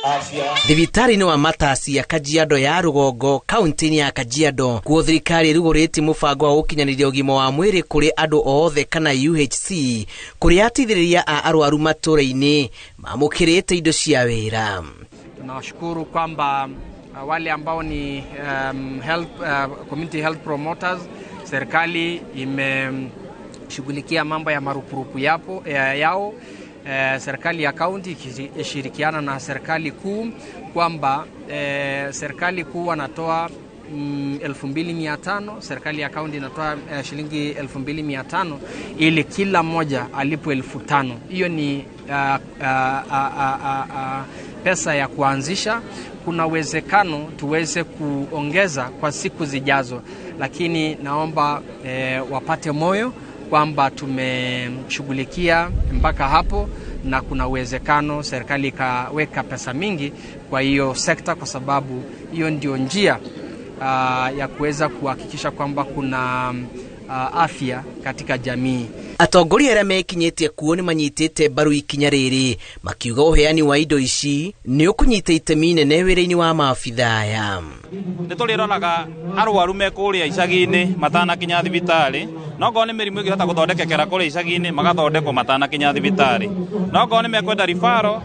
Thibitari-inĩ wa Matasi ya Kajiado ya Rugongo, kaunti-inĩ ya Kajiado, kuo thirikari ĩrugũrĩtie mũbango wa gũkinyanĩria ũgima wa mwĩrĩ kũrĩ andũ othe kana UHC, kũrĩ ateithĩrĩria a arwaru matũũra-inĩ mamũkĩrĩte indo cia wĩra. Tunashukuru kwamba wale ambao ni community health promoters, serikali imeshughulikia mambo ya marupurupu yao. Serikali ya kaunti ikishirikiana na serikali kuu kwamba serikali kuu wanatoa 2,500, serikali ya kaunti inatoa shilingi 2,500 ili kila mmoja alipo 5,000. Hiyo ni pesa ya kuanzisha. Kuna uwezekano tuweze kuongeza kwa siku zijazo, lakini naomba wapate moyo kwamba tumeshughulikia mpaka hapo, na kuna uwezekano serikali ikaweka pesa mingi kwa hiyo sekta, kwa sababu hiyo ndio njia ya kuweza kuhakikisha kwamba kuna afya katika jamii. Atongoria arĩa mekinyĩtie kuo nĩ manyitĩte mbaru ikinya rĩrĩ, makiuga ũheani wa indo ici nĩ ũkũnyita itemi inene wĩra-inĩ wa maabitha aya. Nĩ tũrĩroraga arwaru me kũrĩa icagi-inĩ matanakinya thibitarĩ, no ngorwo nĩ mĩrimũ ĩngĩhota gũthondekekera kũrĩa icagi-inĩ magathondekwo matanakinya thibitarĩ. No ngorwo nĩ mekwenda referral,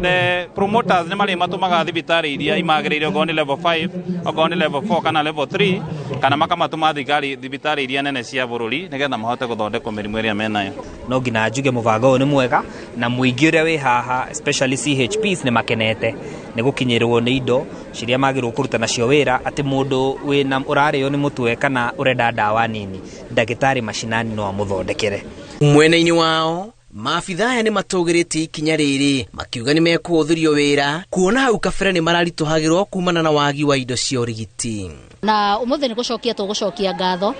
the promoters nĩ marĩ matũmaga thibitarĩ iria imagĩrĩire, ngorwo nĩ level 5, ngorwo nĩ level 4 kana level 3, kana makamatũma thibitarĩ iria nene cia bũrũri nĩgetha mahote gũthondekwo mĩrimũ ĩrĩa menayo. No nginya njuge mũbango ũyũ nĩ mwega, na mũingĩ ũrĩa wĩ haha especially CHPs nĩ makenete nĩ gũkinyĩrwo nĩ indo ciria magĩrĩirwo kũruta nacio wĩra, atĩ mũndũ wĩna ũrarĩo nĩ mũtwe kana ũrenda ndawa nini, ndagĩtarĩ mashinani no amũthondekere. Mwena-inĩ wao maabitha aya nĩ matũgĩrĩtie ikinya rĩrĩ, makiuga nĩ mekũhũthĩrio wĩra, kuona hau kabere nĩ mararitũhagĩrwo kumana na wagi wa indo cia ũrigiti. Na ũmũthĩ nĩ gũcokia ngatho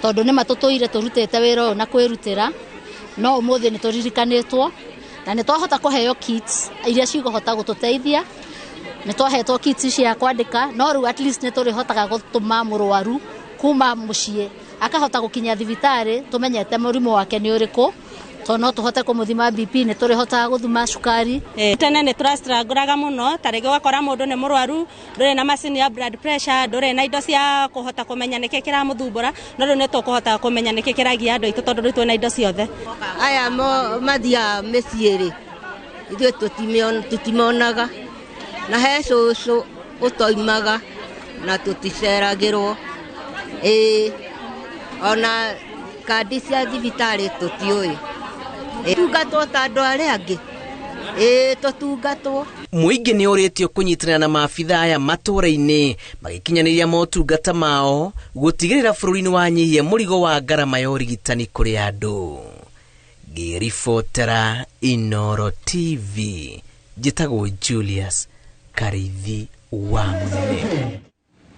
tondũ nĩ matũtũire tũrutĩte wĩra ũyũ na kwĩrutĩra, no ũmũthĩ nĩ tũririkanĩtwo na nĩ twahota kũheo kits iria cigũhota gũtũteithia. Nĩ twahetwo kits cia kwandĩka, no rĩu at least nĩ tũrĩhotaga gũtũma mũrwaru kuma mũciĩ akahota gũkinya thibitarĩ tũmenyete mũrimũ wake nĩ ũrĩkũ, to no tũhote kũmũthima BP, nĩ tũrĩhotaga gũthima cukari. Tene nĩ tũrastrangũraga mũno, tarĩngĩ ũgakora mũndũ nĩ mũrwaru, ndũrĩ na macini ya blood pressure, ndũrĩ na indo cia kũhota kũmenya nĩkĩ kĩramũthumbũra, no rĩu nĩ tũkũhota kũmenya nĩkĩ kĩragia andũ aitũ tondũ twĩna indo ciothe. Aya mathiaga mĩciĩ-rĩ, ithuĩ tũtimonaga, na he cũcũ ũtoimaga na tũticeragĩrwo, ona kandi cia thibitarĩ tũtiũĩ. Tungatwo ta andũ arĩa angĩ, tũtungatwo. Mũingĩ nĩ ũrĩtio kũnyitanĩra na maabitha aya matũũra-inĩ magĩkinyanĩria motungata mao, gũtigĩrĩra bũrũri-inĩ wanyihia mũrigo wa ngarama ya ũrigitani kũrĩ andũ. Ngĩribotera Inooro TV, njĩtagwo Julius Karithi wa Mũnene.